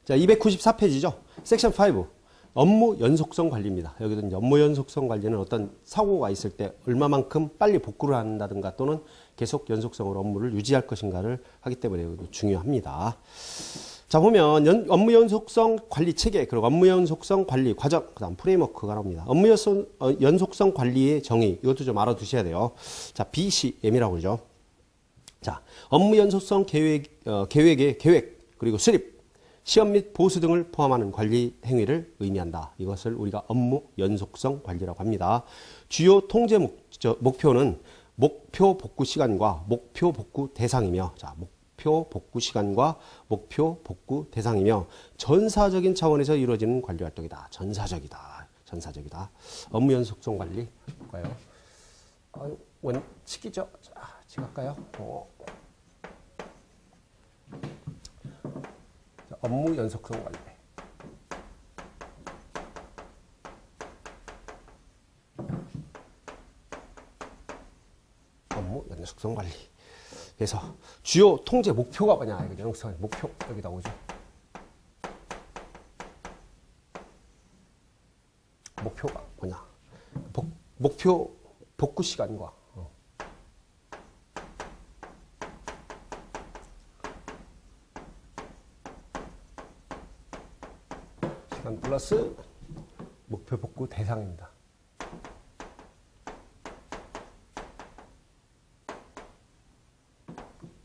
자, 294페이지죠. 섹션 5. 업무 연속성 관리입니다. 여기도 이제 업무 연속성 관리는 어떤 사고가 있을 때 얼마만큼 빨리 복구를 한다든가 또는 계속 연속성으로 업무를 유지할 것인가를 하기 때문에 이것도 중요합니다. 자, 보면 업무 연속성 관리 체계, 그리고 업무 연속성 관리 과정, 그 다음 프레임워크가 나옵니다. 업무 연속성 관리의 정의, 이것도 좀 알아두셔야 돼요. 자, BCM이라고 그러죠. 자, 업무 연속성 계획의 계획, 그리고 수립, 시험 및 보수 등을 포함하는 관리 행위를 의미한다. 이것을 우리가 업무 연속성 관리라고 합니다. 주요 통제 목표는 목표 복구 시간과 목표 복구 대상이며, 자, 목표 복구 시간과 목표 복구 대상이며 전사적인 차원에서 이루어지는 관리 활동이다. 전사적이다. 업무 연속성 관리 볼까요? 원칙이죠. 자, 지각할까요? 업무 연속성 관리. 업무 연속성 관리. 그래서 주요 통제 목표가 뭐냐? 이거 연속성 목표 여기다 오죠. 목표가 뭐냐? 목표 복구 시간과 시간 플러스 목표 복구 대상입니다.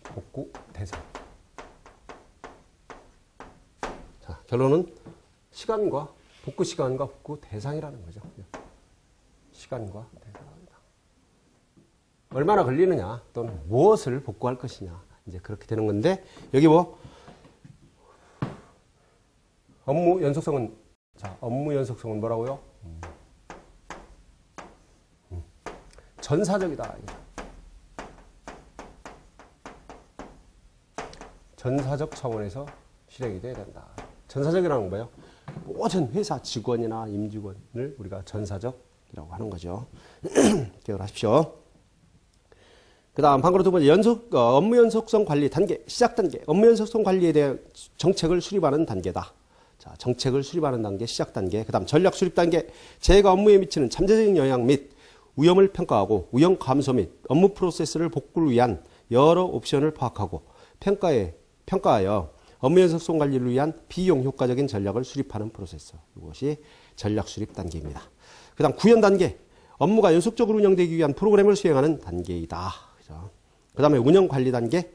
복구 대상. 자, 결론은 시간과 복구 시간과 복구 대상이라는 거죠. 시간과 대상입니다. 얼마나 걸리느냐 또는 무엇을 복구할 것이냐 이제 그렇게 되는 건데 여기 뭐 업무 연속성은 자 업무 연속성은 뭐라고요? 전사적이다. 전사적 차원에서 실행이 돼야 된다. 전사적이라는 건 뭐예요? 모든 회사 직원이나 임직원을 우리가 전사적이라고 하는 거죠. 기억을 하십시오. 그 다음 방금 두 번째 업무 연속성 관리 단계, 시작 단계. 업무 연속성 관리에 대한 정책을 수립하는 단계다. 자, 정책을 수립하는 단계, 시작 단계. 그 다음 전략 수립 단계. 제가 업무에 미치는 잠재적인 영향 및 위험을 평가하고 위험 감소 및 업무 프로세스를 복구를 위한 여러 옵션을 파악하고 평가하여 업무 연속성 관리를 위한 비용 효과적인 전략을 수립하는 프로세스. 이것이 전략 수립 단계입니다. 그 다음 구현 단계. 업무가 연속적으로 운영되기 위한 프로그램을 수행하는 단계이다. 그 다음에 운영 관리 단계.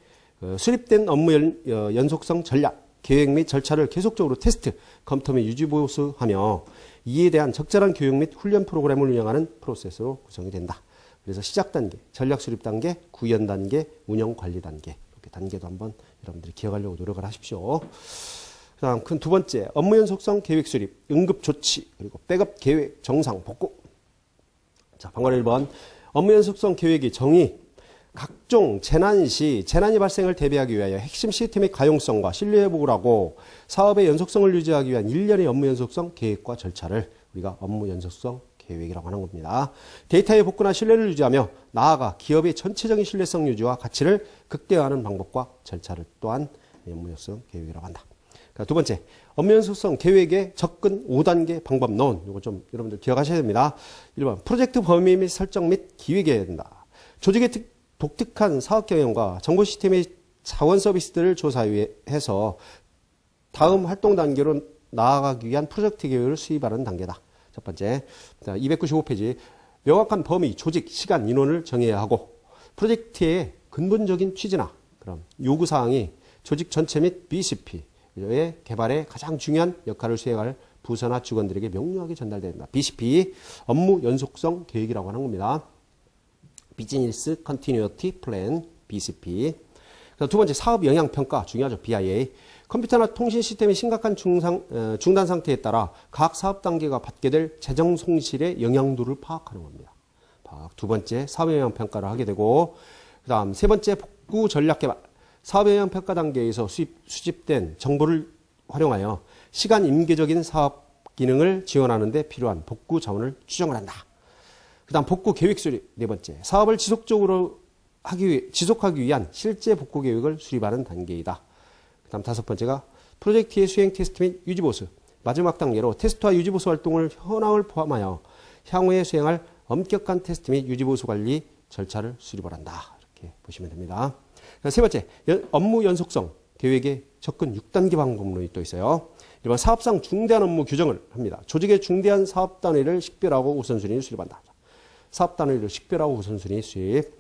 수립된 업무 연속성 전략, 계획 및 절차를 계속적으로 테스트, 검토 및 유지 보수하며 이에 대한 적절한 교육 및 훈련 프로그램을 운영하는 프로세스로 구성이 된다. 그래서 시작 단계, 전략 수립 단계, 구현 단계, 운영 관리 단계. 이렇게 단계도 한번 여러분들이 기억하려고 노력을 하십시오. 그 다음 큰 두 번째, 업무 연속성 계획 수립, 응급 조치, 그리고 백업 계획, 정상, 복구. 자, 방금 1번. 업무 연속성 계획의 정의. 각종 재난 시 재난이 발생을 대비하기 위하여 핵심 시스템의 가용성과 신뢰 회복을 하고 사업의 연속성을 유지하기 위한 일련의 업무 연속성 계획과 절차를 우리가 업무 연속성 계획이라고 하는 겁니다. 데이터의 복구나 신뢰를 유지하며 나아가 기업의 전체적인 신뢰성 유지와 가치를 극대화하는 방법과 절차를 또한 업무 연속성 계획이라고 한다. 두 번째, 업무 연속성 계획의 접근 5단계 방법론. 이거 좀 여러분들 기억하셔야 됩니다. 1번, 프로젝트 범위 및 설정 및 기획해야 된다. 조직의 독특한 사업 경영과 정보 시스템의 자원 서비스들을 조사해서 다음 활동 단계로 나아가기 위한 프로젝트 계획을 수립하는 단계다. 첫 번째. 295페이지. 명확한 범위, 조직, 시간, 인원을 정해야 하고 프로젝트의 근본적인 취지나 그럼 요구사항이 조직 전체 및 BCP의 개발에 가장 중요한 역할을 수행할 부서나 직원들에게 명료하게 전달된다. BCP, 업무 연속성 계획이라고 하는 겁니다. 비즈니스 컨티뉴어티 플랜, BCP. 두 번째, 사업 영향 평가, 중요하죠. BIA. 컴퓨터나 통신 시스템의 심각한 중단 상태에 따라 각 사업 단계가 받게 될 재정 손실의 영향도를 파악하는 겁니다. 두 번째, 사업 영향 평가를 하게 되고, 그 다음 세 번째, 복구 전략 개발. 사업 영향 평가 단계에서 수집된 정보를 활용하여 시간 임계적인 사업 기능을 지원하는 데 필요한 복구 자원을 추정을 한다. 그 다음 복구 계획 수립. 네 번째, 사업을 지속하기 위한 실제 복구 계획을 수립하는 단계이다. 그 다음 다섯 번째가 프로젝트의 수행 테스트 및 유지보수. 마지막 단계로 테스트와 유지보수 활동을 현황을 포함하여 향후에 수행할 엄격한 테스트 및 유지보수 관리 절차를 수립을 한다. 이렇게 보시면 됩니다. 세 번째, 업무 연속성 계획의 접근 6단계 방법론이 또 있어요. 1번 사업상 중대한 업무 규정을 합니다. 조직의 중대한 사업 단위를 식별하고 우선순위를 수립한다. 사업 단위를 식별하고 우선순위 수립.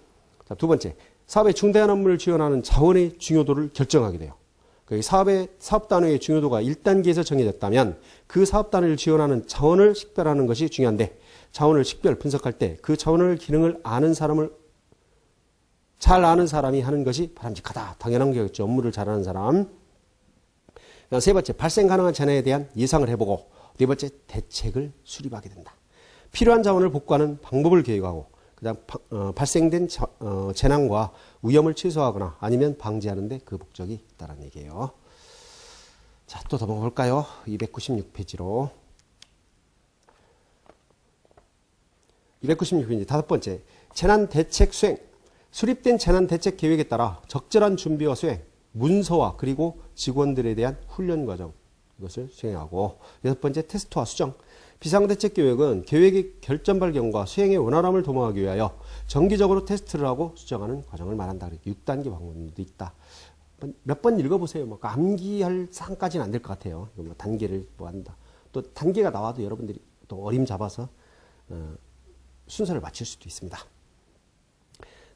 자, 두 번째, 사업의 중대한 업무를 지원하는 자원의 중요도를 결정하게 돼요. 사업 단위의 중요도가 1단계에서 정해졌다면 그 사업 단위를 지원하는 자원을 식별하는 것이 중요한데, 자원을 식별, 분석할 때 그 자원을 기능을 아는 사람을 잘 아는 사람이 하는 것이 바람직하다. 당연한 거겠죠. 업무를 잘하는 사람. 세 번째, 발생 가능한 재난에 대한 예상을 해보고, 네 번째, 대책을 수립하게 된다. 필요한 자원을 복구하는 방법을 계획하고, 그다음 발생된 재난과 위험을 최소화하거나 아니면 방지하는 데 그 목적이 있다는 얘기예요. 자, 또 더 볼까요? 296페이지로. 296페이지 다섯 번째, 재난 대책 수행. 수립된 재난 대책 계획에 따라 적절한 준비와 수행, 문서화 그리고 직원들에 대한 훈련 과정, 이것을 수행하고, 여섯 번째, 테스트와 수정. 비상대책 계획은 계획의 결점 발견과 수행의 원활함을 도모하기 위하여 정기적으로 테스트를 하고 수정하는 과정을 말한다. 6단계 방법도 있다. 몇 번 읽어보세요. 뭐 암기할 상까지는 안 될 것 같아요. 뭐 단계를 뭐 한다. 또 단계가 나와도 여러분들이 또 어림 잡아서 순서를 맞출 수도 있습니다.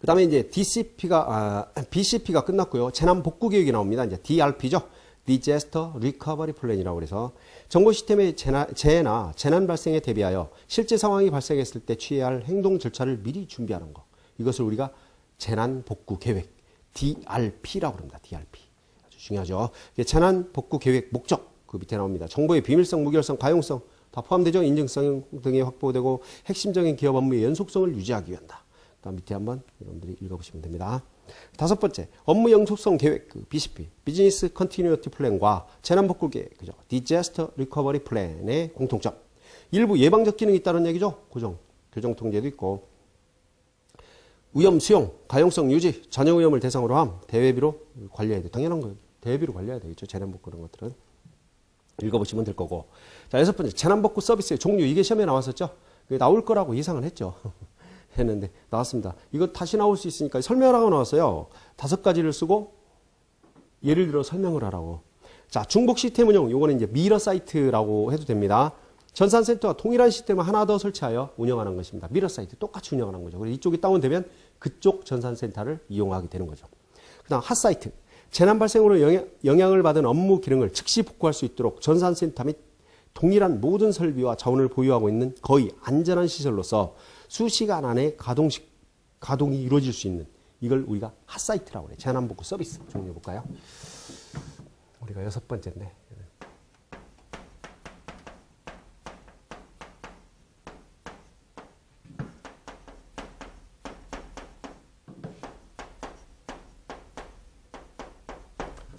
그 다음에 이제 BCP가 끝났고요. 재난 복구 계획이 나옵니다. 이제 DRP죠. Disaster Recovery Plan이라고 해서 정보 시스템의 재해나 재난 발생에 대비하여 실제 상황이 발생했을 때 취해야 할 행동 절차를 미리 준비하는 것. 이것을 우리가 재난 복구 계획, DRP라고 합니다. DRP. 아주 중요하죠. 재난 복구 계획 목적, 그 밑에 나옵니다. 정보의 비밀성, 무결성, 가용성 다 포함되죠. 인증성 등이 확보되고 핵심적인 기업 업무의 연속성을 유지하기 위한다. 다음 밑에 한번 여러분들이 읽어보시면 됩니다. 다섯 번째, 업무 연속성 계획, 그 BCP, 비즈니스 컨티뉴어티 플랜과 재난 복구 계획, 그죠? 디자스터 리커버리 플랜의 공통점. 일부 예방적 기능이 있다는 얘기죠. 교정 통제도 있고. 위험 수용, 가용성 유지, 전혀 위험을 대상으로 함, 대외비로 관리해야 돼. 당연한 거예요. 대외비로 관리해야 되겠죠. 재난 복구 그런 것들은. 읽어보시면 될 거고. 자, 여섯 번째, 재난 복구 서비스의 종류. 이게 시험에 나왔었죠. 나올 거라고 예상을 했죠. 했는데 나왔습니다. 이거 다시 나올 수 있으니까 설명을 하고 나왔어요. 5가지를 쓰고 예를 들어 설명을 하라고. 자, 중복 시스템 운영. 요거는 이제 미러 사이트라고 해도 됩니다. 전산센터와 동일한 시스템을 하나 더 설치하여 운영하는 것입니다. 미러 사이트 똑같이 운영하는 거죠. 그래서 이쪽이 다운되면 그쪽 전산센터를 이용하게 되는 거죠. 그 다음 핫사이트. 재난 발생으로 영향을 받은 업무 기능을 즉시 복구할 수 있도록 전산센터 및 동일한 모든 설비와 자원을 보유하고 있는 거의 안전한 시설로서 수시간 안에 가동이 이루어질 수 있는, 이걸 우리가 핫사이트라고 해요. 재난복구 서비스 종류 볼까요? 우리가 6번째인데.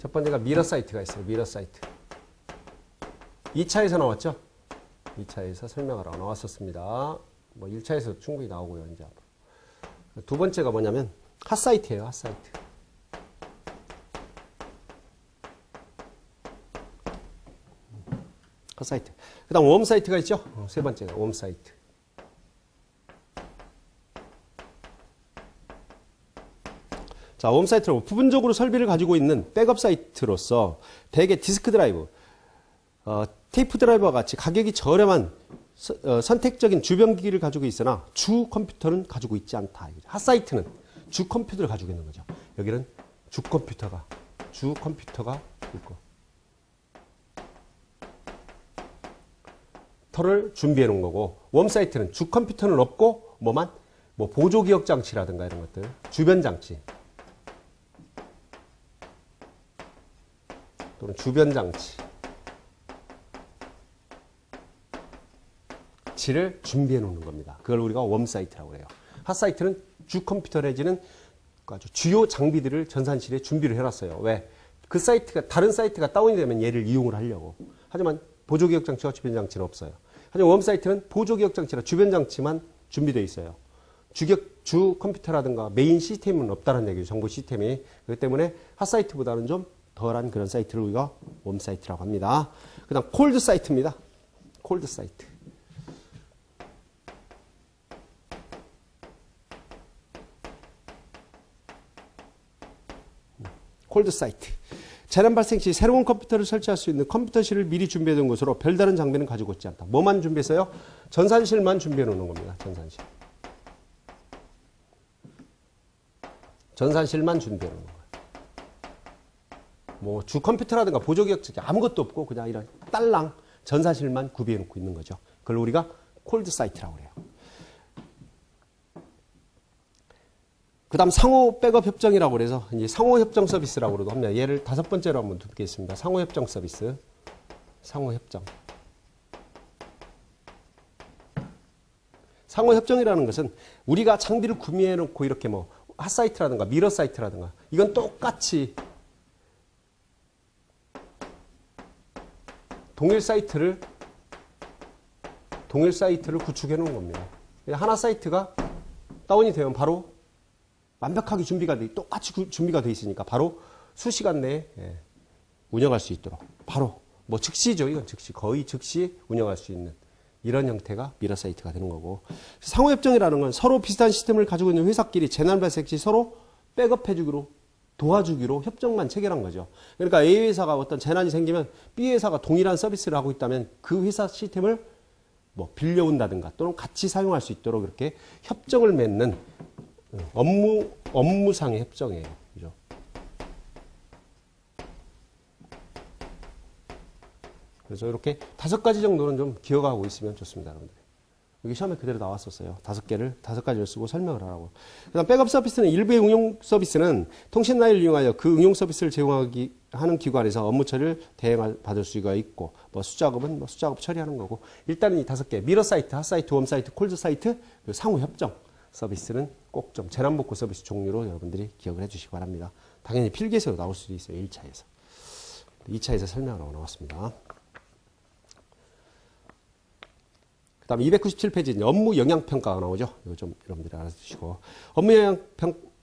첫 번째가 미러 사이트가 있어요. 미러 사이트. 2차에서 나왔죠? 2차에서 설명하라고 나왔었습니다. 뭐 1차에서 충분히 나오고요. 이제 두 번째가 뭐냐면 핫사이트예요. 핫사이트. 핫사이트. 그 다음 웜사이트가 있죠. 세 번째가 웜사이트. 자, 웜사이트로 부분적으로 설비를 가지고 있는 백업 사이트로서 대개 디스크 드라이브, 테이프 드라이버와 같이 가격이 저렴한 선택적인 주변 기기를 가지고 있으나 주 컴퓨터는 가지고 있지 않다. 핫사이트는 주 컴퓨터를 가지고 있는 거죠. 여기는 주 컴퓨터가 있고 터를 준비해 놓은 거고, 웜사이트는 주 컴퓨터는 없고 뭐 보조 기억 장치라든가 이런 것들, 주변 장치 또는 주변 장치 를 준비해 놓는 겁니다. 그걸 우리가 웜사이트라고 해요. 핫사이트는 주 컴퓨터 내지는 아주 주요 장비들을 전산실에 준비를 해놨어요. 왜? 그 사이트가, 다른 사이트가 다운이 되면 얘를 이용을 하려고. 하지만 보조기억 장치와 주변 장치는 없어요. 하지만 웜사이트는 보조기억 장치나 주변 장치만 준비되어 있어요. 주 컴퓨터라든가 메인 시스템은 없다는 얘기죠. 정보 시스템이. 그렇기 때문에 핫사이트보다는 좀 덜한 그런 사이트를 우리가 웜 사이트라고 합니다. 그 다음 콜드 사이트입니다. 콜드 사이트. 콜드 사이트. 재난 발생 시 새로운 컴퓨터를 설치할 수 있는 컴퓨터실을 미리 준비해 둔 것으로 별다른 장비는 가지고 있지 않다. 뭐만 준비했어요? 전산실만 준비해 놓는 겁니다. 전산실. 전산실만 준비해 놓는 거예요. 뭐 주 컴퓨터라든가 보조기억자기 아무것도 없고 그냥 이런 딸랑 전산실만 구비해 놓고 있는 거죠. 그걸 우리가 콜드 사이트라고 그래요. 그 다음 상호 백업 협정이라고 그래서 이제 상호 협정 서비스라고도 합니다. 얘를 5번째로 한번 두겠습니다. 상호 협정 서비스. 상호 협정. 상호 협정이라는 것은 우리가 장비를 구매해 놓고 이렇게 뭐 핫사이트라든가 미러 사이트라든가 이건 똑같이 동일 사이트를 구축해 놓은 겁니다. 하나 사이트가 다운이 되면 바로 완벽하게 똑같이 준비가 돼 있으니까 바로 수시간 내에 운영할 수 있도록 바로 뭐 즉시죠. 이건 즉시 거의 즉시 운영할 수 있는 이런 형태가 미러 사이트가 되는 거고 상호협정이라는 건 서로 비슷한 시스템을 가지고 있는 회사끼리 재난 발생 시 서로 백업해주기로 도와주기로 협정만 체결한 거죠. 그러니까 A 회사가 어떤 재난이 생기면 B 회사가 동일한 서비스를 하고 있다면 그 회사 시스템을 뭐 빌려온다든가 또는 같이 사용할 수 있도록 이렇게 협정을 맺는 업무상의 협정이에요. 그죠? 그래서 이렇게 5가지 정도는 좀 기억하고 있으면 좋습니다, 여러분들. 여기 시험에 그대로 나왔었어요. 5가지를 쓰고 설명을 하라고. 그 다음 백업 서비스는 일부의 응용 서비스는 통신 라인을 이용하여 그 응용 서비스를 제공하는 기관에서 업무 처리를 대행받을 수가 있고, 뭐 수작업은 뭐 수작업 처리하는 거고, 일단은 이 5개, 미러 사이트, 핫사이트, 웜 사이트, 콜드 사이트, 그리고 상호 협정 서비스는 꼭 좀 재난복구 서비스 종류로 여러분들이 기억을 해 주시기 바랍니다. 당연히 필기에서 나올 수도 있어요. 1차에서. 2차에서 설명을 하고 나왔습니다. 그 다음에 297페이지 업무 영향평가가 나오죠. 이거 좀 여러분들이 알아두시고. 업무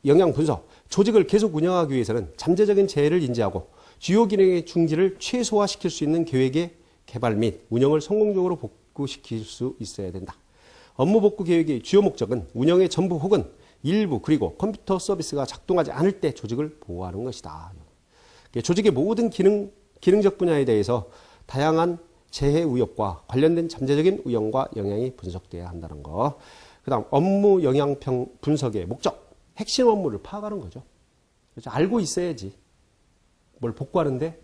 영향 분석. 조직을 계속 운영하기 위해서는 잠재적인 재해를 인지하고 주요 기능의 중지를 최소화시킬 수 있는 계획의 개발 및 운영을 성공적으로 복구시킬 수 있어야 된다. 업무 복구 계획의 주요 목적은 운영의 전부 혹은 일부 그리고 컴퓨터 서비스가 작동하지 않을 때 조직을 보호하는 것이다. 조직의 모든 기능적 분야에 대해서 다양한 재해 위협과 관련된 잠재적인 위험과 영향이 분석돼야 한다는 거. 그 다음 업무 영향 분석의 목적. 핵심 업무를 파악하는 거죠. 그렇죠? 알고 있어야지 뭘 복구하는데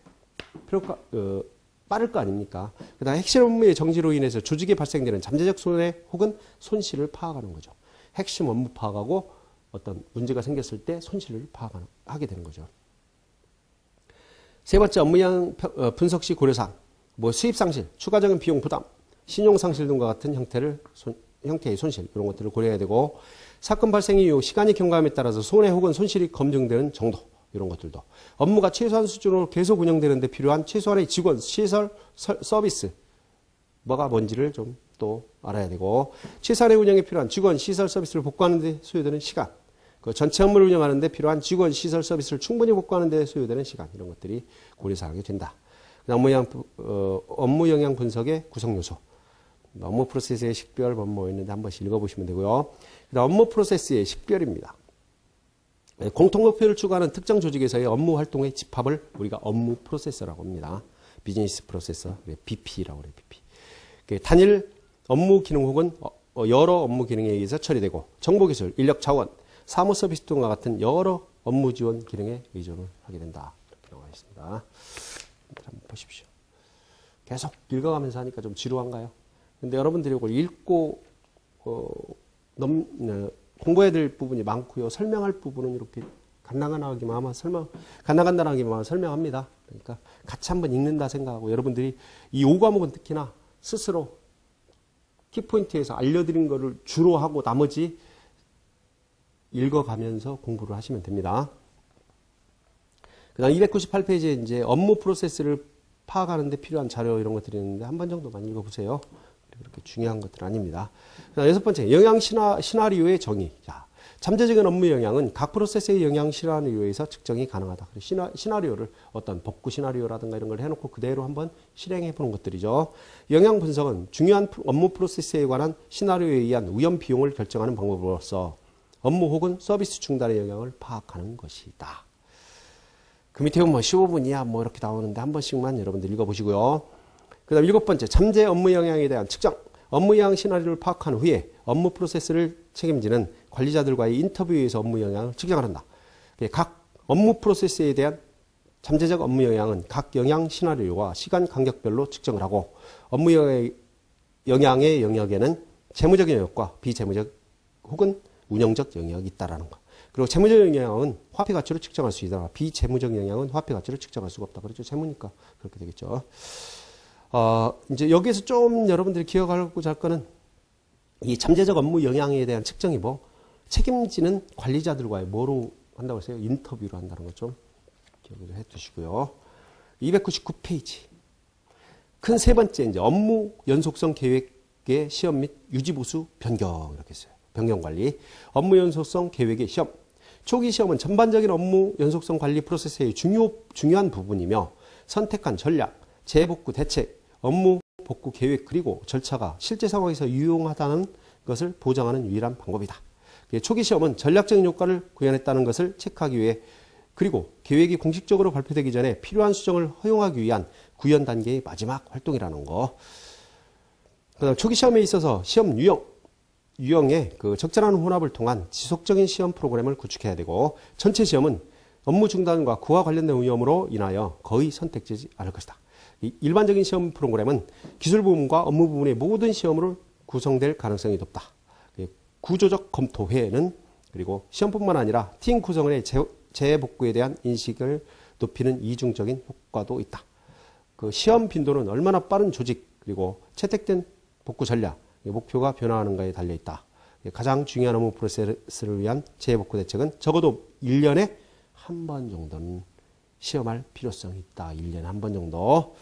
빠를 거 아닙니까? 그 다음 핵심 업무의 정지로 인해서 조직에 발생되는 잠재적 손해 혹은 손실을 파악하는 거죠. 핵심 업무 파악하고 어떤 문제가 생겼을 때 손실을 파악하게 되는 거죠. 세 번째 업무 영향 분석 시 고려사항. 뭐 수입상실, 추가적인 비용 부담, 신용상실 등과 같은 형태의 손실 이런 것들을 고려해야 되고 사건 발생 이후 시간이 경과함에 따라서 손해 혹은 손실이 검증되는 정도 이런 것들도 업무가 최소한 수준으로 계속 운영되는 데 필요한 최소한의 직원, 시설, 서비스 뭐가 뭔지를 좀 또 알아야 되고 최소한의 운영에 필요한 직원, 시설, 서비스를 복구하는 데 소요되는 시간 그 전체 업무를 운영하는 데 필요한 직원, 시설, 서비스를 충분히 복구하는 데 소요되는 시간 이런 것들이 고려사항이 된다. 업무 영향 분석의 구성 요소. 업무 프로세스의 식별 뭐 있는데 한 번씩 읽어보시면 되고요. 그다음 업무 프로세스의 식별입니다. 공통 목표를 추구하는 특정 조직에서의 업무 활동의 집합을 우리가 업무 프로세서라고 합니다. 비즈니스 프로세서, BP라고 그래요. BP. 단일 업무 기능 혹은 여러 업무 기능에 의해서 처리되고 정보기술, 인력 자원, 사무 서비스 등과 같은 여러 업무 지원 기능에 의존을 하게 된다. 이렇게 나와 있습니다. 한번 보십시오. 계속 읽어가면서 하니까 좀 지루한가요? 근데 여러분들이 이걸 읽고 공부해야 될 부분이 많고요. 설명할 부분은 이렇게 간단하기만 하면 설명합니다. 그러니까 같이 한번 읽는다 생각하고 여러분들이 이 5과목은 특히나 스스로 키포인트에서 알려드린 거를 주로 하고 나머지 읽어가면서 공부를 하시면 됩니다. 그 다음 298페이지에 이제 업무 프로세스를 파악하는 데 필요한 자료 이런 것들이 있는데 한 번 정도만 읽어보세요. 그렇게 중요한 것들은 아닙니다. 그 다음 6번째, 영향 시나리오의 정의. 자, 잠재적인 업무 영향은 각 프로세스의 영향 시나리오에서 측정이 가능하다. 시나리오를 어떤 복구 시나리오라든가 이런 걸 해놓고 그대로 한번 실행해 보는 것들이죠. 영향 분석은 중요한 업무 프로세스에 관한 시나리오에 의한 위험 비용을 결정하는 방법으로서 업무 혹은 서비스 중단의 영향을 파악하는 것이다. 그 밑에 뭐 15분이야 뭐 이렇게 나오는데 한 번씩만 여러분들 읽어보시고요. 그 다음 7번째, 잠재 업무 영향에 대한 측정. 업무 영향 시나리오를 파악한 후에 업무 프로세스를 책임지는 관리자들과의 인터뷰에서 업무 영향을 측정을 한다. 각 업무 프로세스에 대한 잠재적 업무 영향은 각 영향 시나리오와 시간 간격별로 측정을 하고 업무 영향의 영역에는 재무적 영역과 비재무적 혹은 운영적 영역이 있다라는 거. 그리고 재무적 영향은 화폐 가치로 측정할 수 있다. 비재무적 영향은 화폐 가치로 측정할 수가 없다. 그렇죠. 재무니까 그렇게 되겠죠. 이제 여기에서 좀 여러분들이 기억하고자 할 거는 이 잠재적 업무 영향에 대한 측정이 뭐 책임지는 관리자들과의 뭐로 한다고 했어요? 인터뷰로 한다는 것 좀 기억을 해 두시고요. 299페이지. 큰 세 번째, 이제 업무 연속성 계획의 시험 및 유지보수 변경 이렇게 했어요. 변경 관리. 업무 연속성 계획의 시험. 초기 시험은 전반적인 업무 연속성 관리 프로세스의 중요한 부분이며 선택한 전략, 재복구 대책, 업무 복구 계획 그리고 절차가 실제 상황에서 유용하다는 것을 보장하는 유일한 방법이다. 초기 시험은 전략적인 효과를 구현했다는 것을 체크하기 위해 그리고 계획이 공식적으로 발표되기 전에 필요한 수정을 허용하기 위한 구현 단계의 마지막 활동이라는 거. 그다음 초기 시험에 있어서 시험 유형의 그 적절한 혼합을 통한 지속적인 시험 프로그램을 구축해야 되고 전체 시험은 업무 중단과 그와 관련된 위험으로 인하여 거의 선택되지 않을 것이다. 일반적인 시험 프로그램은 기술 부분과 업무 부분의 모든 시험으로 구성될 가능성이 높다. 구조적 검토회는 그리고 시험뿐만 아니라 팀 구성원의 재복구에 대한 인식을 높이는 이중적인 효과도 있다. 그 시험 빈도는 얼마나 빠른 조직 그리고 채택된 복구 전략, 목표가 변화하는가에 달려있다. 가장 중요한 업무 프로세스를 위한 재복구 대책은 적어도 1년에 한 번 정도는 시험할 필요성이 있다. 1년에 한 번 정도.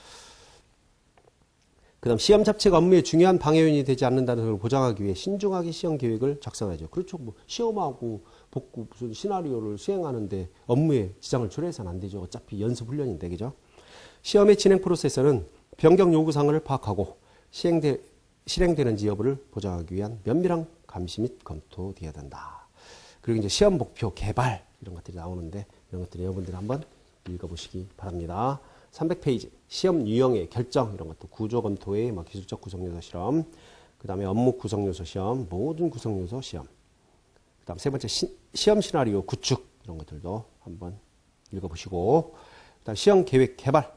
그 다음 시험 자체가 업무에 중요한 방해 요인이 되지 않는다는 것을 보장하기 위해 신중하게 시험 계획을 작성하죠. 그렇죠. 뭐 시험하고 복구 무슨 시나리오를 수행하는데 업무에 지장을 초래해서는 안 되죠. 어차피 연습 훈련인데 그죠. 시험의 진행 프로세스는 변경 요구사항을 파악하고 실행되는지 여부를 보장하기 위한 면밀한 감시 및 검토되어야 된다. 그리고 이제 시험 목표 개발 이런 것들이 나오는데 이런 것들이 여러분들이 한번 읽어보시기 바랍니다. 300페이지 시험 유형의 결정 이런 것도 구조 검토의 기술적 구성요소 실험 그 다음에 업무 구성요소 시험 모든 구성요소 시험 그 다음 세 번째 시험 시나리오 구축 이런 것들도 한번 읽어보시고 그 다음 시험 계획 개발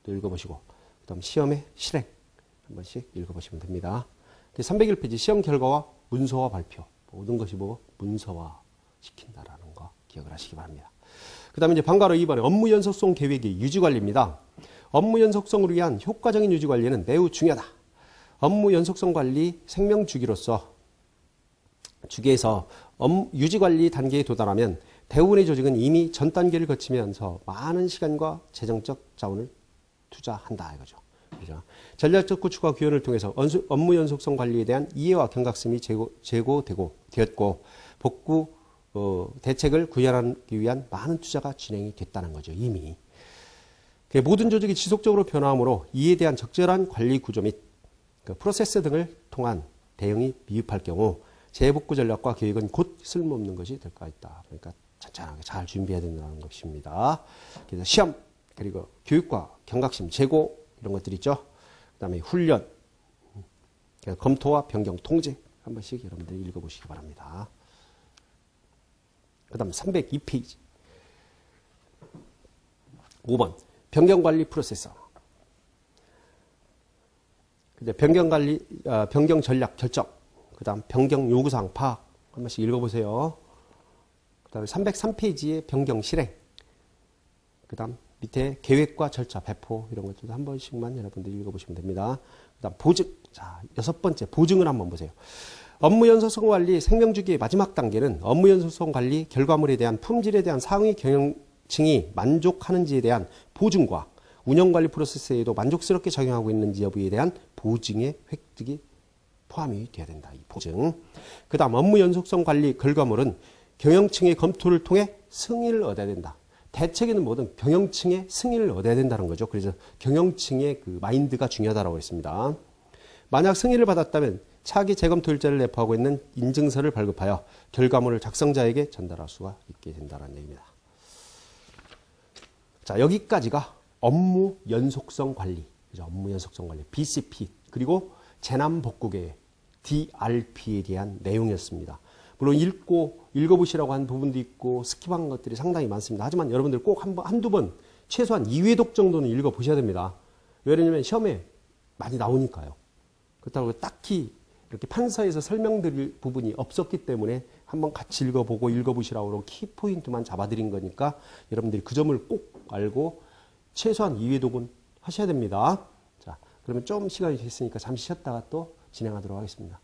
또 읽어보시고 그 다음 시험의 실행 한 번씩 읽어보시면 됩니다. 301페이지 시험 결과와 문서화 발표 모든 것이 뭐 문서화 시킨다라는 거 기억을 하시기 바랍니다. 그 다음에 이제 방과로 2번에 업무 연속성 계획의 유지관리입니다. 업무 연속성을 위한 효과적인 유지관리는 매우 중요하다. 업무 연속성 관리 생명주기로서 주기에서 유지관리 단계에 도달하면 대부분의 조직은 이미 전 단계를 거치면서 많은 시간과 재정적 자원을 투자한다 이거죠. 그죠? 전략적 구축과 구현을 통해서 업무 연속성 관리에 대한 이해와 경각심이 되었고 복구 대책을 구현하기 위한 많은 투자가 진행이 됐다는 거죠. 이미. 모든 조직이 지속적으로 변화하므로 이에 대한 적절한 관리 구조 및 프로세스 등을 통한 대응이 미흡할 경우 재복구 전략과 계획은 곧 쓸모없는 것이 될 것 있다. 그러니까 찬찬하게 잘 준비해야 된다는 것입니다. 그래서 시험 그리고 교육과 경각심 제고 이런 것들 있죠. 그 다음에 훈련 검토와 변경 통제 한 번씩 여러분들이 읽어보시기 바랍니다. 그 다음 302페이지 5번 변경관리 프로세서 변경 전략 결정 그 다음 변경 요구사항 파악 한 번씩 읽어보세요. 그 다음에 303페이지에 변경 실행 그 다음 밑에 계획과 절차 배포 이런 것들도 한 번씩만 여러분들이 읽어보시면 됩니다. 그 다음 보증 자 6번째 보증을 한번 보세요. 업무 연속성 관리 생명주기의 마지막 단계는 업무 연속성 관리 결과물에 대한 품질에 대한 상위 경영층이 만족하는지에 대한 보증과 운영관리 프로세스에도 만족스럽게 적용하고 있는지 여부에 대한 보증의 획득이 포함이 돼야 된다. 이 보증. 그 다음 업무 연속성 관리 결과물은 경영층의 검토를 통해 승인을 얻어야 된다. 대책에는 뭐든 경영층의 승인을 얻어야 된다는 거죠. 그래서 경영층의 그 마인드가 중요하다고 했습니다. 만약 승인을 받았다면 차기 재검토 일자를 내포하고 있는 인증서를 발급하여 결과물을 작성자에게 전달할 수가 있게 된다는 얘기입니다. 자, 여기까지가 업무 연속성 관리, 그죠? 업무 연속성 관리, BCP, 그리고 재난복구계획, DRP에 대한 내용이었습니다. 물론 읽어보시라고 한 부분도 있고 스킵한 것들이 상당히 많습니다. 하지만 여러분들 꼭 한두 번, 최소한 2회독 정도는 읽어보셔야 됩니다. 왜냐하면 시험에 많이 나오니까요. 그렇다고 딱히 이렇게 판서에서 설명드릴 부분이 없었기 때문에 한번 같이 읽어보고 읽어보시라고 키포인트만 잡아드린 거니까 여러분들이 그 점을 꼭 알고 최소한 2회독은 하셔야 됩니다. 자, 그러면 좀 시간이 됐으니까 잠시 쉬었다가 또 진행하도록 하겠습니다.